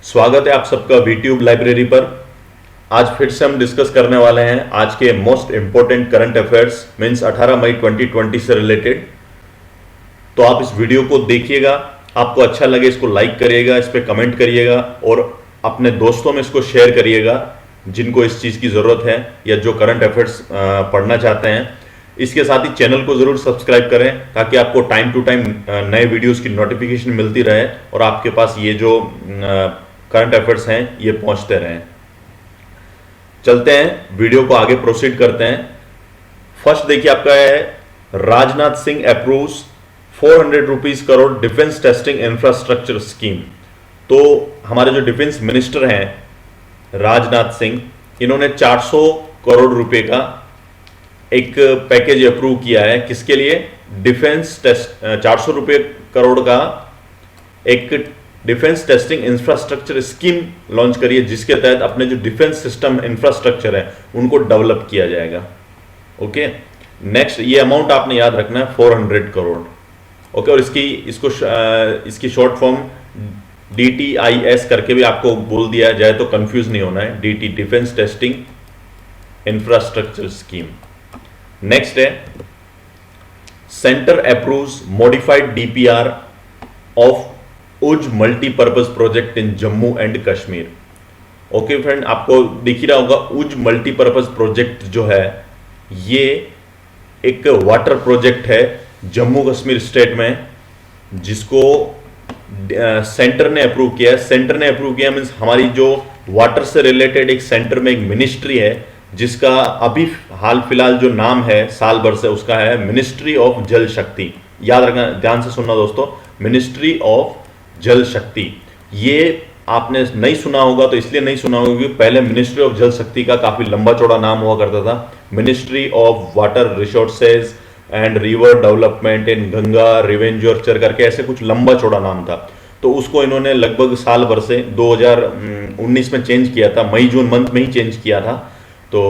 स्वागत है आप सबका वीट्यूब लाइब्रेरी पर। आज फिर से हम डिस्कस करने वाले हैं आज के most important current affairs means 18 मई 2020 से रिलेटेड। तो आप इस वीडियो को देखिएगा, आपको अच्छा लगे इसको लाइक करिएगा, इस पर कमेंट करिएगा और अपने दोस्तों में इसको शेयर करिएगा जिनको इस चीज़ की ज़रूरत है या जो करंट अफेयर्स पढ़ना चाहते हैं। इसके साथ ही चैनल को ज़रूर सब्सक्राइब करें ताकि आपको टाइम टू टाइम नए वीडियोस की नोटिफिकेशन मिलती रहे और आपके पास ये जो करंट अफेयर्स हैं ये पहुंचते रहें। चलते हैं, वीडियो को आगे प्रोसीड करते हैं। फर्स्ट देखिए आपका है Rajnath Singh approves 400 rupees crore defence testing infrastructure scheme. तो हमारे जो डिफेंस मिनिस्टर हैं राजनाथ सिंह, इन्होंने 400 करोड़ रुपए का एक पैकेज अप्रूव किया है। किसके लिए? डिफेंस टेस्ट 400 रुपए करोड़ का एक defence testing infrastructure scheme launch करी है, जिसके तहत अपने जो डिफेंस सिस्टम इंफ्रास्ट्रक्चर है उनको डेवलप किया जाएगा। ओके, नेक्स्ट ये अमाउंट आपने याद रखना है 400 करोड़। ओके, और इसकी शॉर्ट फॉर्म DTIS करके भी आपको बोल दिया जाए तो कंफ्यूज नहीं होना है। DT defence testing infrastructure scheme. Next है centre approves modified DPR of Ujh multipurpose project in Jammu and Kashmir. Okay friend, आपको दिख ही रहा होगा उज मल्टीपर्पज प्रोजेक्ट जो है ये एक वाटर प्रोजेक्ट है जम्मू कश्मीर स्टेट में, जिसको सेंटर ने अप्रूव किया है। सेंटर ने अप्रूव किया मीन्स हमारी जो वाटर से रिलेटेड एक सेंटर में एक मिनिस्ट्री है जिसका अभी हाल फिलहाल जो नाम है साल भर से उसका है मिनिस्ट्री ऑफ जल शक्ति। याद रखना, ध्यान से सुनना दोस्तों, मिनिस्ट्री ऑफ जल शक्ति। ये आपने नहीं सुना होगा तो इसलिए नहीं सुना होगा क्योंकि पहले मिनिस्ट्री ऑफ जल शक्ति का काफी लंबा चौड़ा नाम हुआ करता था, ministry of water resources and river development in Ganga revenger करके ऐसे कुछ लंबा चौड़ा नाम था। तो उसको इन्होंने लगभग साल भर से 2019 में चेंज किया था, मई जून मंथ में ही चेंज किया था। तो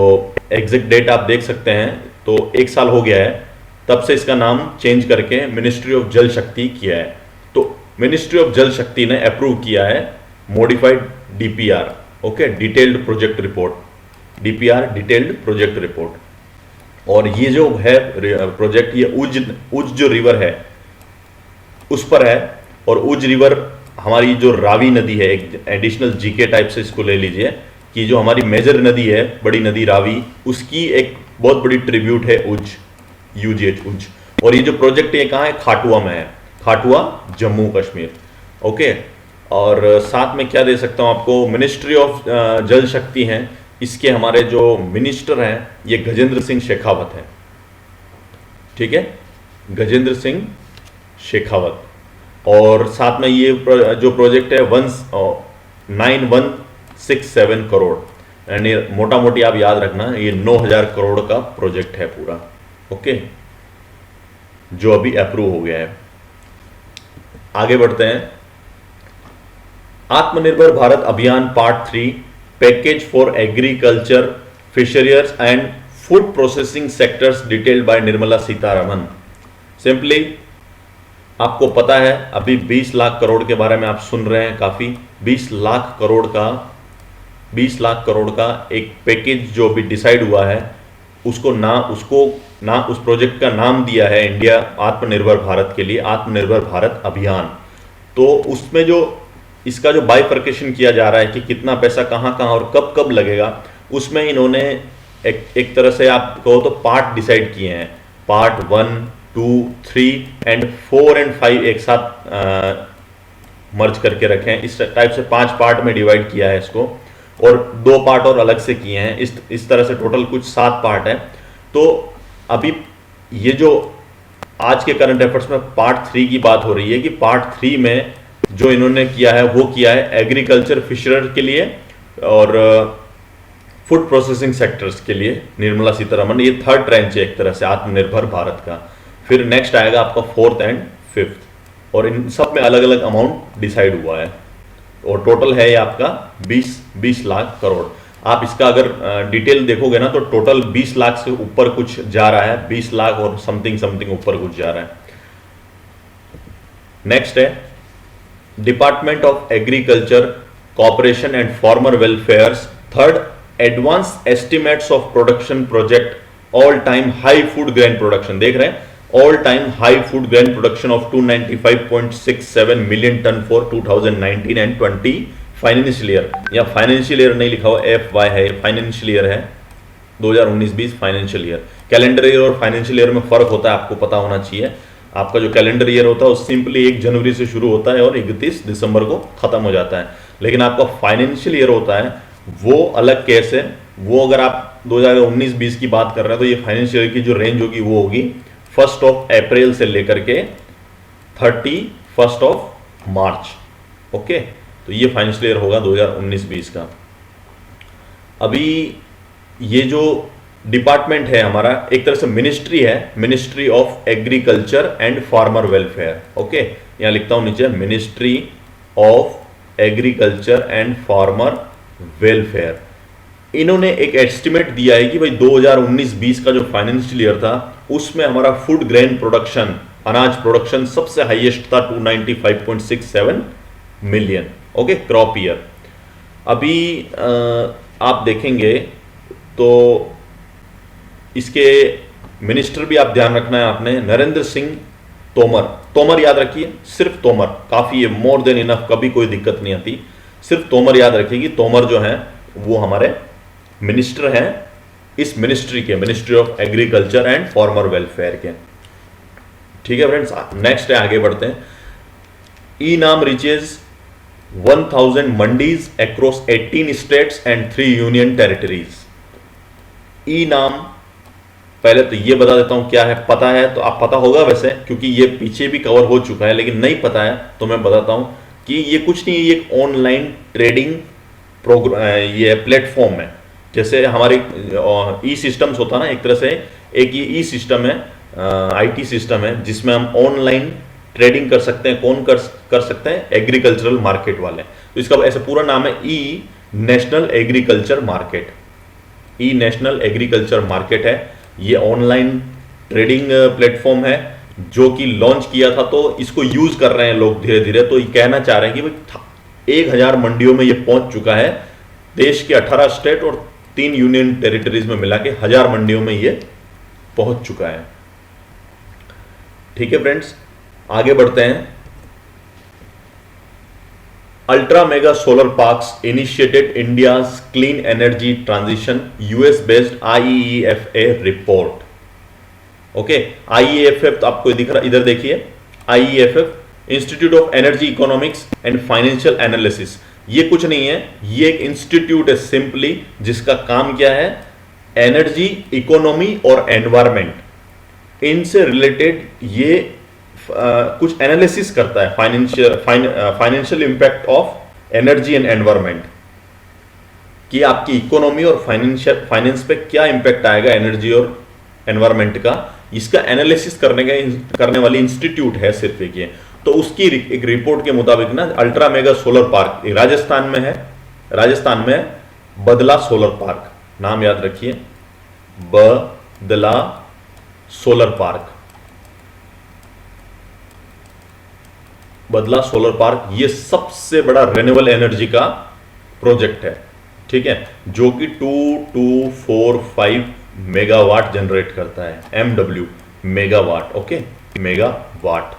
एग्जैक्ट डेट आप देख सकते हैं, तो 1 साल हो गया है तब से इसका नाम चेंज करके मिनिस्ट्री ऑफ जल शक्ति किया है। तो मिनिस्ट्री ऑफ जल शक्ति ने अप्रूव किया है modified DPR, okay, detailed project report, DPR detailed project report. और ये जो है प्रोजेक्ट, ये उज जो रिवर है उस पर है। और उज रिवर हमारी जो रावी नदी है, एक एडिशनल GK टाइप से इसको ले लीजिए कि जो हमारी मेजर नदी है, बड़ी नदी रावी, उसकी एक बहुत बड़ी ट्रिब्यूट है उज, UGH उज। और ये जो प्रोजेक्ट है कहाँ है? खाटुआ में है, खाटुआ जम्मू कश्मीर। ओके, और साथ में क्या दे सकता हूं आपको, मिनिस्ट्री ऑफ जल शक्ति हैं, इसके हमारे जो मिनिस्टर हैं ये गजेंद्र सिंह शेखावत हैं। ठीक है, गजेंद्र सिंह शेखावत। और साथ में ये जो प्रोजेक्ट है 9167 करोड़, यानी मोटा मोटी आप याद रखना ये 9000 करोड़ का प्रोजेक्ट है पूरा। ओके, जो अभी अप्रूव हो गया है। आगे बढ़ते हैं, Atmanirbhar Bharat Abhiyan part 3 package for agriculture, fisheries and food processing sectors detailed by Nirmala Sitharaman. Simply आपको पता है अभी 20 लाख करोड़ के बारे में आप सुन रहे हैं काफी। 20 लाख करोड़ का एक पैकेज जो अभी डिसाइड हुआ है, उसको उस प्रोजेक्ट का नाम दिया है इंडिया आत्मनिर्भर भारत के लिए, आत्मनिर्भर भारत अभियान। तो उसमें जो इसका जो बाइफर्केशन किया जा रहा है कि कितना पैसा कहाँ और कब कब लगेगा, उसमें इन्होंने एक तरह से आप कहो तो पार्ट डिसाइड किए हैं। पार्ट 1, 2, 3 एंड 4 एंड 5 एक साथ मर्ज करके रखे हैं। इस टाइप से 5 पार्ट में डिवाइड किया है इसको, और 2 पार्ट और अलग से किए हैं। इस तरह से टोटल कुछ 7 पार्ट है। तो अभी ये जो आज के करंट अफेयर्स में पार्ट 3 की बात हो रही है कि पार्ट 3 में जो इन्होंने किया है वो किया है एग्रीकल्चर फिशर के लिए और फूड प्रोसेसिंग सेक्टर्स के लिए निर्मला सीतारमन। ये 3rd ट्रेंच है एक तरह से आत्मनिर्भर भारत का। फिर नेक्स्ट आएगा आपका 4th एंड 5th, और इन सब में अलग अलग अमाउंट डिसाइड हुआ है। और टोटल है ये आपका 20 लाख करोड़। आप इसका अगर डिटेल देखोगे ना तो टोटल 20 लाख से ऊपर कुछ जा रहा है, 20 लाख और समथिंग ऊपर कुछ जा रहा है। नेक्स्ट है department of agriculture corporation and farmer welfares. Third, advance estimates of production project all time high food grain production, देख रहे हैं, all time high food grain production of 295.67 million tonne for 2019 and 20 financial year. या financial year नहीं लिखा हुआ, FY है, financial year है, 2019-20 financial year. Calendar year और फाइनेंशियल ईयर में फर्क होता है, आपको पता होना चाहिए। आपका जो कैलेंडर ईयर होता है वो सिंपली 1 जनवरी से शुरू होता है और 31 दिसंबर को खत्म हो जाता है, लेकिन आपका फाइनेंशियल ईयर होता है वो अलग केस है। वो अगर आप 2019-20 की बात कर रहे हैं तो ये फाइनेंशियल ईयर की जो रेंज होगी वो होगी 1 अप्रैल से लेकर के 31 मार्च। ओके, तो ये फाइनेंशियल ईयर होगा 2019-20 का। अभी ये जो डिपार्टमेंट है हमारा एक तरह से मिनिस्ट्री है, ministry of agriculture and farmer welfare. Okay, यहां लिखता हूं नीचे, ministry of agriculture and farmer welfare. इन्होंने एक एस्टिमेट दिया है कि भाई 2019-20 का जो फाइनेंशियल ईयर था उसमें हमारा फूड ग्रेन प्रोडक्शन, अनाज प्रोडक्शन सबसे हाईएस्ट था 295.67 मिलियन। Okay, crop year. अभी आप देखेंगे तो इसके मिनिस्टर भी आप ध्यान रखना है आपने, नरेंद्र सिंह तोमर। तोमर याद रखिए, सिर्फ तोमर काफी है, मोर देन इनफ, कभी कोई दिक्कत नहीं आती। सिर्फ तोमर याद रखिएगी, तोमर जो है वो हमारे मिनिस्टर हैं इस मिनिस्ट्री के, ministry of agriculture and farmer welfare के। ठीक है फ्रेंड्स, नेक्स्ट है, आगे बढ़ते हैं। E NAM reaches 1000 mandis across 18 states and 3 union territories. E NAM, पहले तो ये बता देता हूं क्या है, पता है तो आप पता होगा वैसे, क्योंकि ये पीछे भी कवर हो चुका है, लेकिन नहीं पता है तो मैं बताता हूं कि ये कुछ नहीं है, ये एक ऑनलाइन ट्रेडिंग प्रोग्राम, ये प्लेटफॉर्म है। जैसे हमारे ई सिस्टम्स होता है ना, एक तरह से एक ये ई सिस्टम है, IT सिस्टम है, जिसमें हम ऑनलाइन ट्रेडिंग कर सकते हैं। कौन कर सकते हैं? एग्रीकल्चरल मार्केट वाले। तो इसका ऐसे पूरा नाम है ई नेशनल एग्रीकल्चर मार्केट। ई नेशनल एग्रीकल्चर मार्केट है, ये ऑनलाइन ट्रेडिंग प्लेटफॉर्म है जो कि लॉन्च किया था, तो इसको यूज कर रहे हैं लोग धीरे धीरे। तो ये कहना चाह रहे हैं कि भाई 1000 मंडियों में ये पहुंच चुका है, देश के 18 स्टेट और 3 यूनियन टेरिटरीज में मिला के 1000 मंडियों में ये पहुंच चुका है। ठीक है फ्रेंड्स, आगे बढ़ते हैं। Ultra mega solar parks initiated India's clean energy transition, US based IEFA report. Okay, IEFF तो आपको दिख रहा, इधर देखिए, IEFF institute of energy economics and financial analysis. ये कुछ नहीं है, ये एक इंस्टीट्यूट है सिंपली, जिसका काम क्या है, एनर्जी, इकोनॉमी और एनवायरमेंट, इनसे रिलेटेड ये कुछ एनालिसिस करता है, financial impact of energy and environment, कि आपकी इकोनॉमी और फाइनेंस पे क्या इंपैक्ट आएगा एनर्जी और एनवायरमेंट का। इसका एनालिसिस करने वाली इंस्टीट्यूट है सिर्फ एक ये। तो उसकी एक रिपोर्ट के मुताबिक ना, ultra mega solar park Rajasthan में है, राजस्थान में बदला सोलर पार्क, नाम याद रखिए, बदला सोलर पार्क, बदला सोलर पार्क, ये सबसे बड़ा रिन्यूएबल एनर्जी का प्रोजेक्ट है। ठीक है, जो कि 2245 मेगावाट जनरेट करता है, MW megawatt. Okay, megawatt,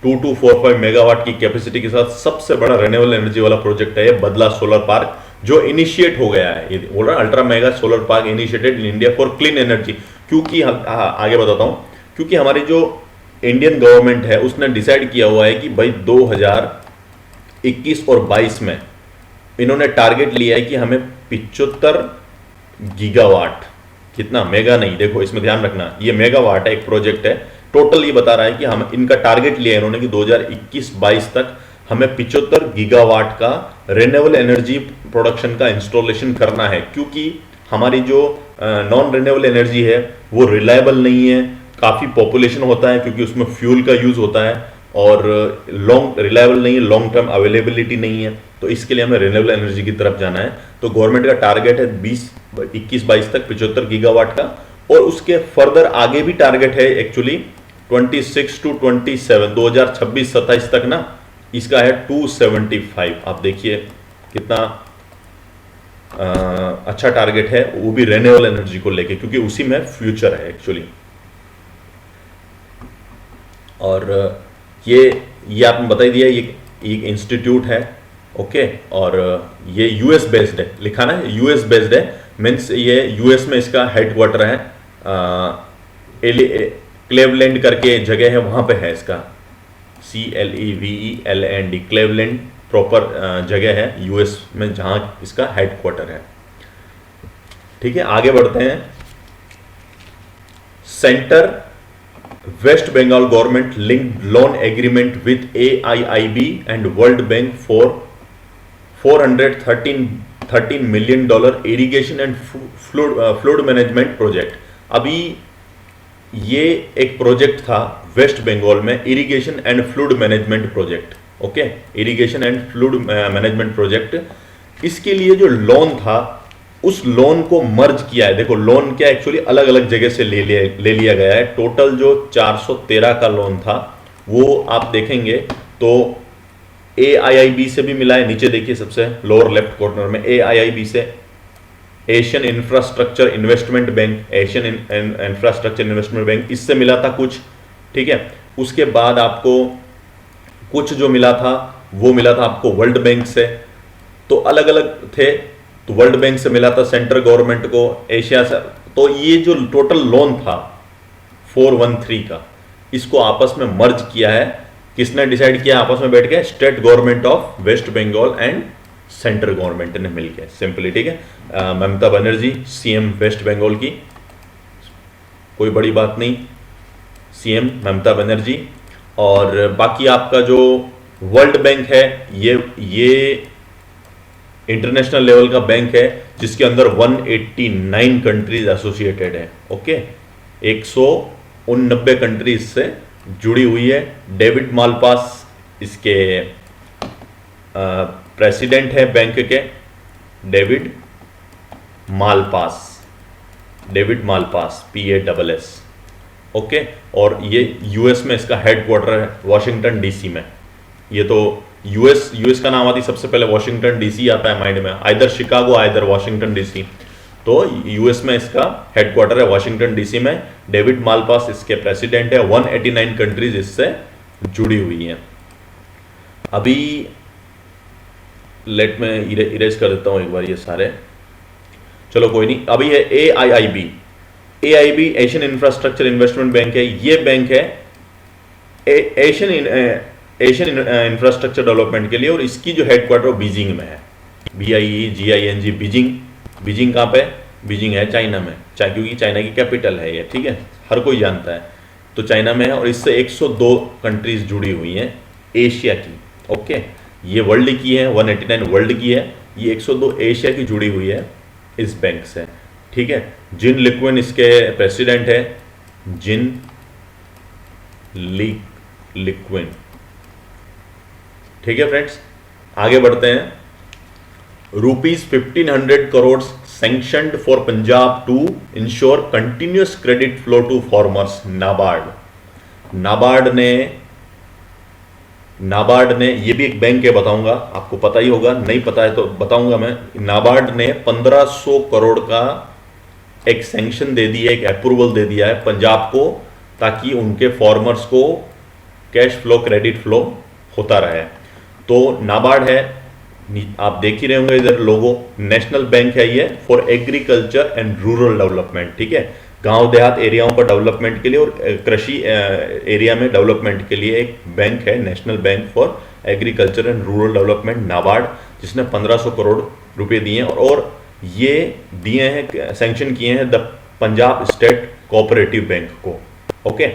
2245 megawatt की कैपेसिटी के साथ सबसे बड़ा रिन्यूएबल एनर्जी वाला प्रोजेक्ट है ये बदला सोलर पार्क, जो इनिशिएट हो गया है। ये बोल रहा ultra mega solar park initiated in India for clean energy. क्योंकि आगे बताता हूं, क्योंकि हमारी जो इंडियन गवर्नमेंट है उसने डिसाइड किया हुआ है कि भाई 2021 और 22 में इन्होंने टारगेट लिया है कि हमें 75 गीगावाट, कितना, मेगा नहीं, देखो इसमें ध्यान रखना, ये मेगावाट है, एक प्रोजेक्ट है, टोटल ये बता रहा है कि हम इनका टारगेट लिया है इन्होंने कि 2021-22 तक हमें 75 गीगावाट का रिन्यूएबल एनर्जी प्रोडक्शन का इंस्टॉलेशन करना है। क्योंकि हमारी जो नॉन रिन्यूएबल एनर्जी है वो रिलायबल नहीं है, काफ़ी पॉपुलेशन होता है क्योंकि उसमें फ्यूल का यूज़ होता है, और लॉन्ग रिलायबल नहीं है, लॉन्ग टर्म अवेलेबिलिटी नहीं है। तो इसके लिए हमें रिन्यूएबल एनर्जी की तरफ जाना है। तो गवर्नमेंट का टारगेट है 21-22 तक 75 गीगावाट का, और उसके फर्दर आगे भी टारगेट है एक्चुअली 26 to 27, 2026-27 तक ना, इसका है 275। आप देखिए कितना अच्छा टारगेट है, वो भी रिन्यूएबल एनर्जी को लेके, क्योंकि उसी में फ्यूचर है एक्चुअली। और ये आपने बता ही दिया, ये एक इंस्टीट्यूट है, ओके। और ये यूएस बेस्ड है, लिखा ना यूएस बेस्ड है, मीन्स ये यूएस में इसका हेडक्वार्टर है। क्लेवलैंड करके जगह है, वहां पे है इसका, CLEVELAND, क्लेवलैंड प्रॉपर जगह है यूएस में जहां इसका हेडक्वार्टर है। ठीक है, आगे बढ़ते हैं। Centre West Bengal government linked loan agreement with AIIB and world bank for $413 million irrigation and flood management project. अभी ये एक प्रोजेक्ट था वेस्ट बंगाल में, irrigation and flood management project, okay, irrigation and flood management project. इसके लिए जो loan था, उस लोन को मर्ज किया है। देखो लोन क्या एक्चुअली अलग अलग जगह से ले लिया गया है। टोटल जो 413 का लोन था, वो आप देखेंगे तो AIIB से भी मिला है। नीचे देखिए सबसे लोअर लेफ्ट कॉर्नर में AIIB से, Asian infrastructure investment bank, Asian infrastructure investment bank, इससे मिला था कुछ, ठीक है। उसके बाद आपको कुछ जो मिला था वो मिला था आपको वर्ल्ड बैंक से, तो अलग अलग थे। तो वर्ल्ड बैंक से मिला था सेंट्रल गवर्नमेंट को, एशिया से। तो ये जो टोटल लोन था 413 का, इसको आपस में मर्ज किया है। किसने डिसाइड किया? आपस में बैठ के state government of West Bengal and central government ने मिलकर, सिंपली, ठीक है। Mamata Banerjee CM West Bengal की, कोई बड़ी बात नहीं, CM ममता बनर्जी। और बाकी आपका जो वर्ल्ड बैंक है, ये इंटरनेशनल लेवल का बैंक है, जिसके अंदर 189 कंट्रीज एसोसिएटेड है, ओके। 189 कंट्रीज से जुड़ी हुई है। डेविड मालपास इसके प्रेसिडेंट है बैंक के, डेविड मालपास, PASS, ओके। और ये यूएस में इसका हेडक्वार्टर है, वॉशिंगटन DC में। ये तो यूएस का नाम आती सबसे पहले वॉशिंगटन DC आता है माइंड में, either Chicago either Washington DC। तो यूएस में इसका हेडक्वार्टर है वॉशिंगटन DC में। डेविड मालपास इसके प्रेसिडेंट है। 189 कंट्रीज इससे जुड़ी हुई हैं। अभी लेट में इरेज कर देता हूं एक बार ये सारे, चलो कोई नहीं। अभी है AIIB, Asian infrastructure investment bank है। ये बैंक है एशियन इंफ्रास्ट्रक्चर डेवलपमेंट के लिए, और इसकी जो हेडक्वार्टर बीजिंग में है, BIEGING, बीजिंग कहाँ पे? बीजिंग है चाइना में, क्योंकि चाइना की कैपिटल है ये, ठीक है, हर कोई जानता है। तो चाइना में है, और इससे 102 कंट्रीज जुड़ी हुई हैं एशिया की, ओके। ये वर्ल्ड की है, 189 वर्ल्ड की है, ये 102 एशिया की जुड़ी हुई है इस बैंक से, ठीक है। जिन लिक्विन इसके प्रेसिडेंट है, जिन लिक्विन, ठीक है फ्रेंड्स। आगे बढ़ते हैं। ₹1500 crore sanctioned for Punjab to ensure continuous credit flow to farmers. NABARD ने, ये भी एक बैंक है, बताऊंगा, आपको पता ही होगा, नहीं पता है तो बताऊंगा मैं। नाबार्ड ने 1500 करोड़ का एक सैंक्शन दे दिया, एक अप्रूवल दे दिया है पंजाब को, ताकि उनके फार्मर्स को कैश फ्लो, क्रेडिट फ्लो होता रहे। तो नाबार्ड है, आप देख ही रहे होंगे इधर लोगो, नेशनल बैंक है ये for agriculture and rural development, ठीक है। गांव देहात एरियाओं पर डेवलपमेंट के लिए और कृषि एरिया में डेवलपमेंट के लिए एक बैंक है, national bank for agriculture and rural development, NABARD, जिसने 1500 करोड़ रुपए दिए हैं। और ये दिए हैं, सैंक्शन किए हैं the Punjab state cooperative bank को, ओके।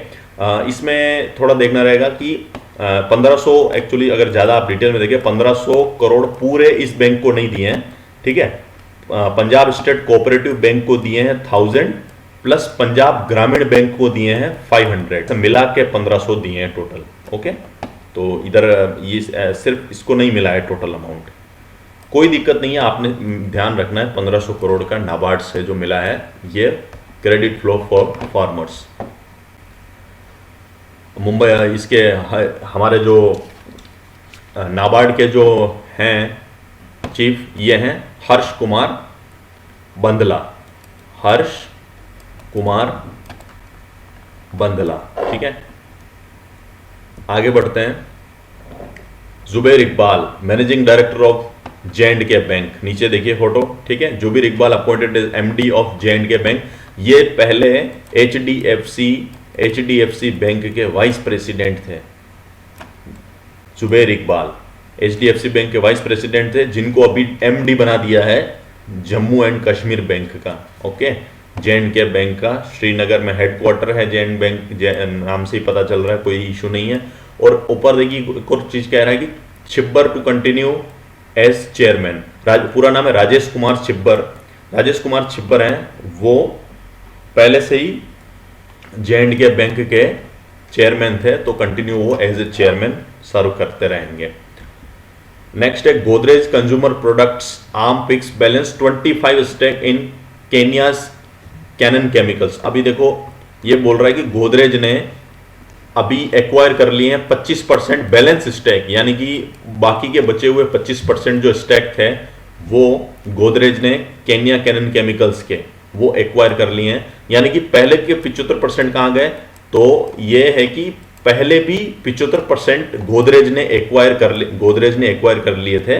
इसमें थोड़ा देखना रहेगा कि 1500 एक्चुअली, अगर ज़्यादा आप डिटेल में देखें, 1500 करोड़ पूरे इस बैंक को नहीं दिए हैं, ठीक है। पंजाब स्टेट कोऑपरेटिव बैंक को दिए हैं 1000, प्लस पंजाब ग्रामीण बैंक को दिए हैं 500, तो मिला के 1500 दिए हैं टोटल, ओके। तो इधर ये सिर्फ इसको नहीं मिला है टोटल अमाउंट, कोई दिक्कत नहीं है, आपने ध्यान रखना है 1500 करोड़ का नाबार्ड से जो मिला है ये credit flow for farmers. Mumbai हमारे जो नाबार्ड के जो हैं चीफ ये हैं हर्ष कुमार बंदला, हर्ष कुमार बंदला। ठीक है, आगे बढ़ते हैं। Zubair Iqbal managing director of J&K bank, नीचे देखिए फोटो। ठीक है, Zubair Iqbal appointed as MD of J&K bank. ये पहले HDFC बैंक के वाइस प्रेसिडेंट थे। जुबैर इकबाल HDFC बैंक के वाइस प्रेसिडेंट थे, जिनको अभी MD बना दिया है जम्मू एंड कश्मीर बैंक का। ओके, J&K बैंक का श्रीनगर में हेडक्वार्टर है। J&K बैंक नाम से ही पता चल रहा है, कोई इशू नहीं है। और ऊपर देखिए कुछ चीज कह रहा है कि Chhibber to continue as chairman. पूरा नाम है राजेश कुमार छिब्बर। राजेश कुमार छिब्बर हैं, वो पहले से ही J&K बैंक के चेयरमैन थे, तो कंटिन्यू वो एज ए चेयरमैन सर्व करते रहेंगे। नेक्स्ट है Godrej Consumer Products arm fix balance 25 stake in Kenya's Canon Chemicals. अभी देखो ये बोल रहा है कि गोदरेज ने अभी एक्वायर कर लिए हैं 25% बैलेंस स्टैक, यानी कि बाकी के बचे हुए 25% जो स्टैक थे वो गोदरेज ने केनिया कैनन केमिकल्स के वो एक्वायर कर लिए हैं। यानी कि पहले के 75% कहाँ गए, तो ये है कि पहले भी 75% गोदरेज ने एक्वायर कर लिए थे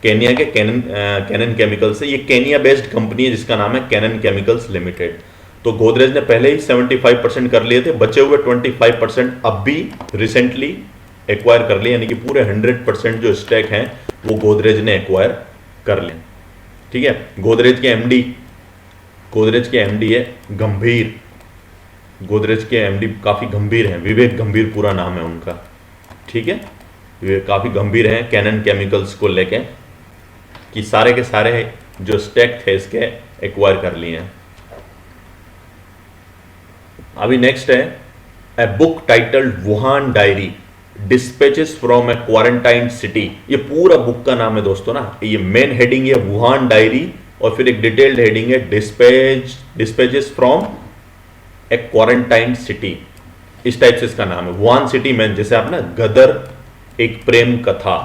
केनिया के कैनन केमिकल से। ये केनिया बेस्ड कंपनी है जिसका नाम है कैनन केमिकल्स लिमिटेड। तो गोदरेज ने पहले ही 75% कर लिए थे, बचे हुए 25% अब भी रिसेंटली एक्वायर कर लिए, यानी कि पूरे 100% जो स्टैक हैं वो गोदरेज ने एक्वायर कर लिए। ठीक है, गोदरेज के एमडी है गंभीर। गोदरेज के एमडी काफी गंभीर हैं, विवेक गंभीर पूरा नाम है उनका। ठीक है, वे काफी गंभीर हैं कैनन केमिकल्स को लेके, कि सारे के सारे जो स्टैक थे इसके एक्वायर कर लिए हैं। अभी नेक्स्ट है a book titled Wuhan diary dispatches from A quarantine city. ये पूरा बुक का नाम है दोस्तों ना, ये मेन हेडिंग है वुहान डायरी और फिर एक डिटेल्ड हेडिंग है dispatches from A quarantine city. इस टाइप से इसका नाम है। वुहान सिटी में जैसे आप ना गदर एक प्रेम कथा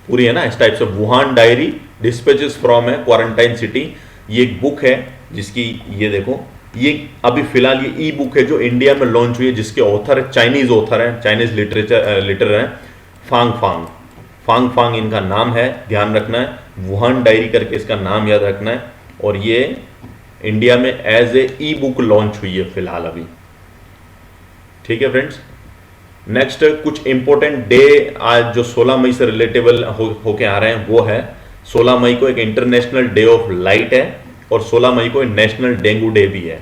पूरी है ना, इस टाइप से Wuhan diary dispatches from A quarantine city. ये एक बुक है जिसकी ये देखो, ये अभी फिलहाल ये ई बुक है जो इंडिया में लॉन्च हुई है, जिसके ऑथर है चाइनीज ऑथर है, चाइनीज लिटरेचर है फांग इनका नाम है, ध्यान रखना है। वुहान डायरी करके इसका नाम याद रखना है। और ये इंडिया में as a e book launch हुई है फिलहाल अभी। ठीक है फ्रेंड्स, नेक्स्ट कुछ इंपॉर्टेंट डे आज जो 16 मई से रिलेटेबल होके आ रहे हैं वो है 16 मई को एक इंटरनेशनल डे ऑफ लाइट है और 16 मई को नेशनल डेंगू डे भी है।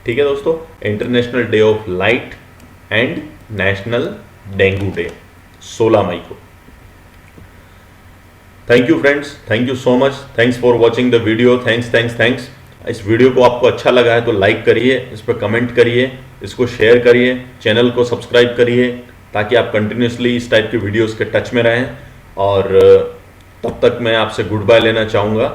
ठीक है दोस्तों, international day of light and national dengue day 16 मई को। Thank you friends, thank you so much, thanks for watching the video. Thanks. इस वीडियो को आपको अच्छा लगा है तो लाइक करिए, इस पर कमेंट करिए, इसको शेयर करिए, चैनल को सब्सक्राइब करिए ताकि आप कंटिन्यूसली इस टाइप के वीडियोस के टच में रहें। और तब तक मैं आपसे गुड बाय लेना चाहूँगा,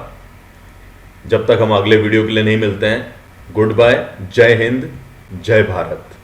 जब तक हम अगले वीडियो के लिए नहीं मिलते हैं। गुड बाय, जय हिंद, जय भारत।